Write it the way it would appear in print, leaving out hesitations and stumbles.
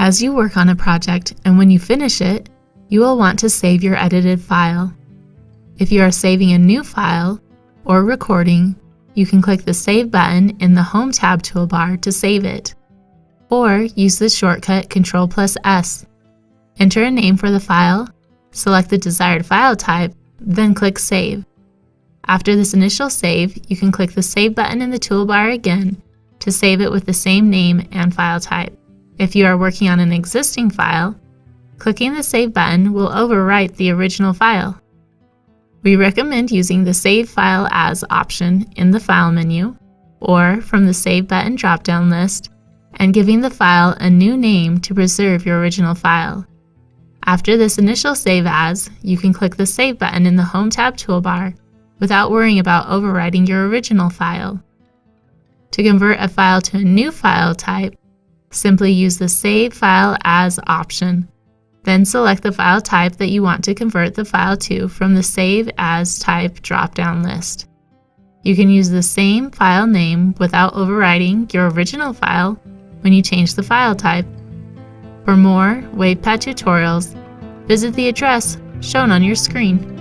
As you work on a project and when you finish it, you will want to save your edited file. If you are saving a new file or recording, you can click the Save button in the Home tab toolbar to save it, or use the shortcut Ctrl+S. Enter a name for the file, select the desired file type, then click Save. After this initial save, you can click the Save button in the toolbar again to save it with the same name and file type. If you are working on an existing file, clicking the Save button will overwrite the original file. We recommend using the Save File As option in the File menu, or from the Save button drop-down list, and giving the file a new name to preserve your original file. After this initial Save As, you can click the Save button in the Home tab toolbar without worrying about overwriting your original file. To convert a file to a new file type, simply use the Save File As option. Then select the file type that you want to convert the file to from the Save As Type drop-down list. You can use the same file name without overwriting your original file when you change the file type. For more WavePad tutorials, visit the address shown on your screen.